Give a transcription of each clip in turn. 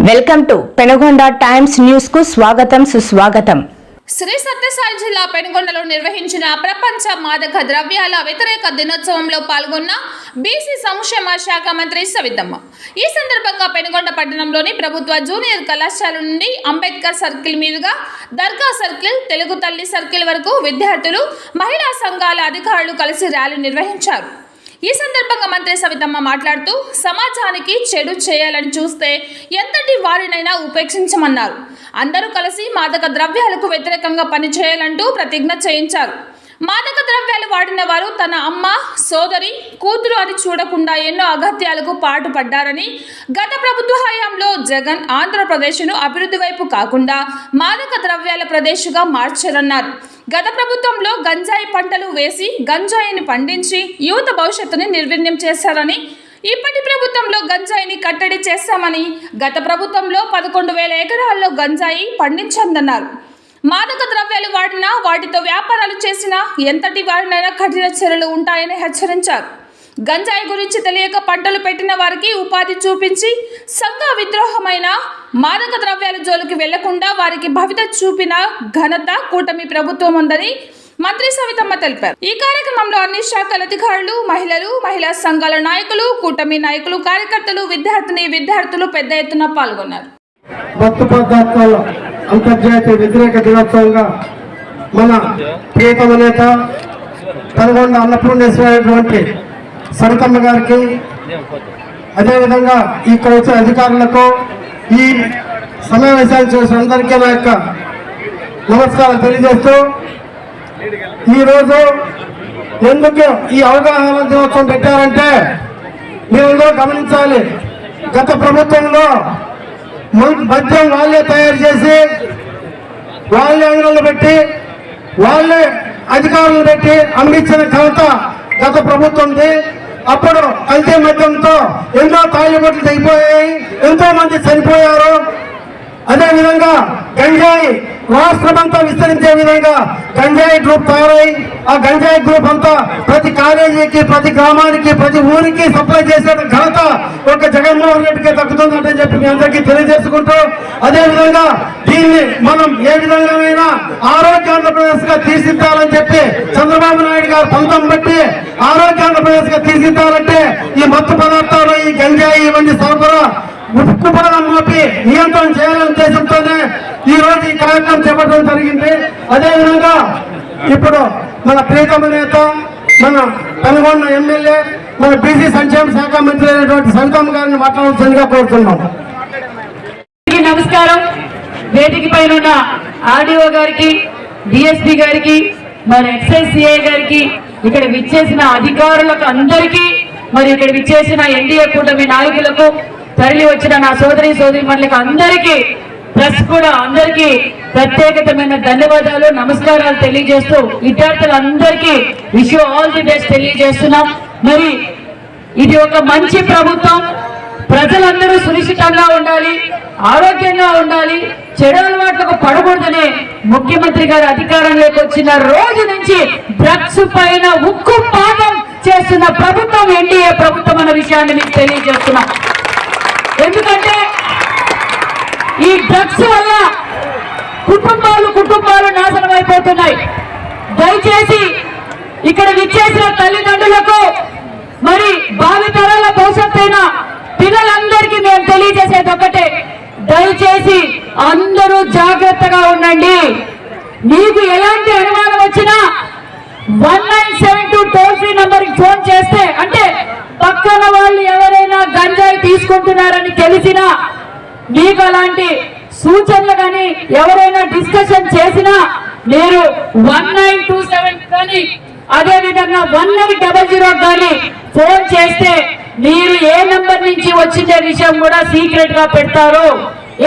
Welcome to Penugonda Times News కు స్వాగతం సుస్వాగతం. శ్రీ సత్యసాయి జిల్లా పెనుగొండలో నిర్వహించిన ప్రపంచ మాదక ద్రవ్యాల వ్యతిరేక దినోత్సవంలో పాల్గొన్న బీసీ సంక్షేమ శాఖ మంత్రి సవితమ్మ. ఈ సందర్భంగా పెనుగొండ పట్టణంలోని ప్రభుత్వ జూనియర్ కళాశాల నుండి అంబేద్కర్ సర్కిల్ మీదుగా దర్గా సర్కిల్, తెలుగు తల్లి సర్కిల్ వరకు విద్యార్థులు, మహిళా సంఘాల అధికారులు కలిసి ర్యాలీ నిర్వహించారు. ఈ సందర్భంగా మంత్రి సవితమ్మ మాట్లాడుతూ సమాజానికి చెడు చేయాలని చూస్తే ఎంతటి వారినైనా ఉపేక్షించమన్నారు. అందరూ కలిసి మాదక ద్రవ్యాలకు వ్యతిరేకంగా పనిచేయాలంటూ ప్రతిజ్ఞ చేయించారు. మాదక ద్రవ్యాలు వాడిన వారు తన అమ్మ, సోదరి, కూతురు అని చూడకుండా ఎన్నో అగత్యాలకు పాటుపడ్డారని, గత ప్రభుత్వ హయాంలో జగన్ ఆంధ్రప్రదేశ్ను అభివృద్ధి వైపు కాకుండా మాదక ద్రవ్యాల ప్రదేశ్గా మార్చారన్నారు. గత ప్రభుత్వంలో గంజాయి పంటలు వేసి గంజాయిని పండించి యువత భవిష్యత్తుని నిర్వీర్యం చేశారని, ఇప్పటి ప్రభుత్వంలో గంజాయిని కట్టడి చేశామని, గత ప్రభుత్వంలో 11,000 ఎకరాల్లో గంజాయి పండించిందన్నారు. మాదక ద్రవ్యాలు వాడినా, వాటితో వ్యాపారాలు చేసినా ఎంతటి వారినైనా కఠిన చర్యలు ఉంటాయని హెచ్చరించారు. గంజాయి గురించి తెలియక పంటలు పెట్టిన వారికి ఉపాధి చూపించి సంఘ విద్రోహమైన మాదక ద్రవ్యాల జోలికి వెళ్లకుండా వారికి భవిత చూపిన ఘనత కూటమి ప్రభుత్వం ఉందని మంత్రి సవితమ్మ తెలిపారు. ఈ కార్యక్రమంలో అన్ని శాఖల అధికారులు, మహిళలు, మహిళా సంఘాల నాయకులు, కూటమి నాయకులు, కార్యకర్తలు, విద్యార్థులు పెద్ద ఎత్తున పాల్గొన్నారు. అంతర్జాతీయ వ్యతిరేక దినోత్సవంగా మన ప్రియతమ నేత పెనుగొండ అన్నపూర్ణేశ్వరైనటువంటి సవితమ్మ గారికి, అదేవిధంగా ఇక్కడ వచ్చే అధికారులకు, ఈ సమావేశాలు చేసిన అందరికీ నా యొక్క నమస్కారం తెలియజేస్తూ, ఈరోజు ఎందుకు ఈ అవగాహన దినోత్సవం పెట్టారంటే మీరందరూ గమనించాలి. గత ప్రభుత్వంలో మద్యం వాళ్ళే తయారు చేసి, వాళ్ళే అంగళ్ళు పెట్టి, వాళ్ళే అధికారులు పెట్టి అమ్మించిన ఘనత గత ప్రభుత్వంది. అప్పుడు కల్తీ మద్యంతో ఎన్నో తాళిబొట్లు తెగిపోయాయి, ఎంతో మంది చనిపోయారు. అదేవిధంగా గంజాయి రాష్ట్రమంతా విస్తరించే విధంగా గంజాయి గ్రూప్ తయారై, ఆ గంజాయి గ్రూప్ అంతా ప్రతి కాలేజీకి, ప్రతి గ్రామానికి, ప్రతి ఊరికి సప్లై చేసే ఘనత ఒక జగన్మోహన్ రెడ్డికి దక్కుతుందని చెప్పి మీ అందరికీ తెలియజేసుకుంటూ, అదేవిధంగా దీన్ని మనం ఏ విధంగానైనా ఆరోగ్య ఆంధ్రప్రదేశ్ గా తీర్చిదిద్దాలని చెప్పి చంద్రబాబు నాయుడు గారు పంతం బట్టి ఆరోగ్య ఆంధ్రప్రదేశ్ గా తీర్చిదిద్దాలంటే ఈ మత్తు పదార్థాలు, ఈ గంజాయి ఇవన్నీ సరఫరా ఉక్కుపడడం మాపి నియంత్రణ చేయాలనే ఉద్దేశంతోనే ఈ రోజు ఈ కార్యక్రమం చేపట్టడం జరిగింది. అదేవిధంగా ఇప్పుడు మన ప్రియతమ నేత, మన పెనుగొండ ఎమ్మెల్యే, మన బీసీ సంక్షేమ శాఖ మంత్రి అయినటువంటి సవితమ్మ గారిని మాట్లాడాల్సిందిగా కోరుతున్నాం. నమస్కారం. వేదిక పైన ఉన్న ఆర్డీఓ గారికి, డిఎస్పీ గారికి, మన ఎక్సైజ్ సిఐ గారికి, ఇక్కడ విచ్చేసిన అధికారులకు అందరికీ, మరి ఇక్కడ విచ్చేసిన ఎన్డీఏ కూటమి నాయకులకు, తరలి వచ్చిన నా సోదరిమణులకు అందరికీ, ప్రెస్ కూడా అందరికీ ప్రత్యేకమైన ధన్యవాదాలు, నమస్కారాలు తెలియజేస్తూ విద్యార్థులందరికీ wish you all the best తెలియజేస్తున్నాం. మరి ఇది ఒక మంచి ప్రభుత్వం. ప్రజలందరూ సురక్షితంగా ఉండాలి, ఆరోగ్యంగా ఉండాలి, చెడు అలవాట్లకు పడకూడదనే ముఖ్యమంత్రి గారు అధికారంలోకి వచ్చిన రోజు నుంచి డ్రగ్స్ పైన ఉక్కు పాఠం చేస్తున్న ప్రభుత్వం ఎన్డీఏ ప్రభుత్వం అన్న విషయాన్ని మీకు తెలియజేస్తున్నాం. ఎందుకంటే ఈ డ్రగ్స్ వల్ల కుటుంబాలు నాశనం అయిపోతున్నాయి. దయచేసి ఇక్కడ విచ్చేసిన తల్లిదండ్రులకు, మరి భావితరాల భవిష్యత్తైన పిల్లలందరికీ మేము తెలియజేసేది ఒకటే, దయచేసి అందరూ జాగ్రత్తగా ఉండండి. మీకు ఎలాంటి అనుమానం వచ్చినా 1972 టోల్ ఫ్రీ నంబర్కి ఫోన్ చేస్తే, అంటే పక్కన వాళ్ళు ఎవరైనా గంజాయి తీసుకుంటున్నారని తెలిసినా, మీకు అలాంటి సూచనలు కానీ ఎవరైనా డిస్కషన్ చేసినా మీరు 1927 కానీ అదేవిధంగా 1800 కానీ ఫోన్ చేస్తే మీరు ఏ నంబర్ నుంచి వచ్చిన విషయం కూడా సీక్రెట్ గా పెడతారు.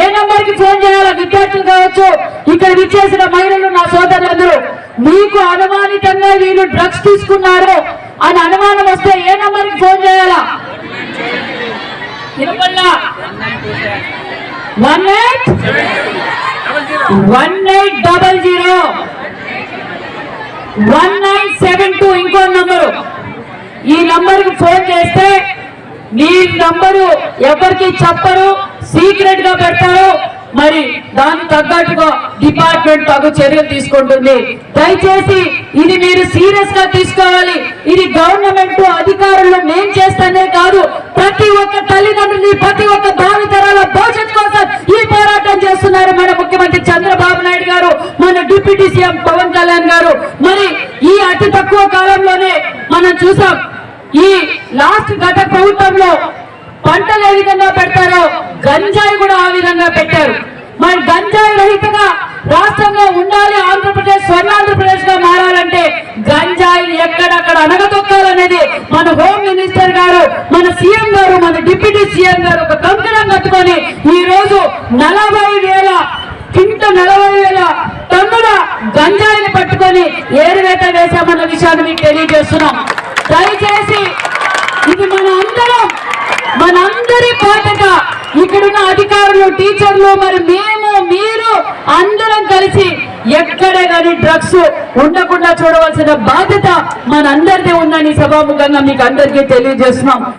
ఏ నంబర్ కి ఫోన్ చేయాలో విద్యార్థులు కావచ్చు, ఇక్కడ విచ్చేసిన మహిళలు, నా సోదరులందరూ, మీకు అనుమానితంగా వీళ్ళు డ్రగ్స్ తీసుకున్నారు అని అనుమానం వస్తే ఏ నంబర్ కి ఫోన్ చేయాలా? 1800 1972 ఇంకో నంబరు. ఈ నంబర్ కి ఫోన్ చేస్తే మీ నంబరు ఎవరికి చెప్పరు, సీక్రెట్ గా పెడతారో మరి దానికి తగ్గట్టుగా డిపార్ట్మెంట్ తగు చర్యలు తీసుకుంటుంది. దయచేసి ఇది మీరు సీరియస్ గా తీసుకోవాలి. ఇది గవర్నమెంట్ అధికారులు మేం చేస్తానే కాదు, ప్రతి ఒక్క తల్లిదండ్రులు ప్రతి ఒక్క భావితరాల భవిష్యత్ కోసం ఈ పోరాటం చేస్తున్నారు మన ముఖ్యమంత్రి చంద్రబాబు నాయుడు గారు, మన డిప్యూటీ సీఎం పవన్ కళ్యాణ్ గారు. మరి ఈ అతి తక్కువ కాలంలోనే మనం చూసాం ఈ గత ప్రభుత్వంలో పంటలు ఏ విధంగా పెడతారో గంజాయి కూడా ఆ విధంగా పెట్టారు. మరి గంజాయి రహితంగా రాష్ట్రంగా ఉండాలి, ఆంధ్రప్రదేశ్ స్వర్ణాంధ్రప్రదేశ్ గా మారాలంటే గంజాయిని ఎక్కడక్కడ అనగతొక్కాలనేది మన హోమ్ మినిస్టర్ గారు, మన సీఎం గారు, మన డిప్యూటీ సీఎం గారు ఒక కంకణం కట్టుకొని ఈ రోజు 40,000 టన్నుల గంజాయిని పట్టుకొని ఏరువేట వేశామన్న విషయాన్ని మీకు తెలియజేస్తున్నాం. దయచేసి ఇది మనందరి బాధ్యత. ఇక్కడున్న అధికారులు, టీచర్లు, మరి మేము, మీరు అందరం కలిసి ఎక్కడ కానీ డ్రగ్స్ ఉండకుండా చూడవలసిన బాధ్యత మనందరిదే ఉందని సభాముఖంగా మీకు అందరికీ తెలియజేస్తున్నాం.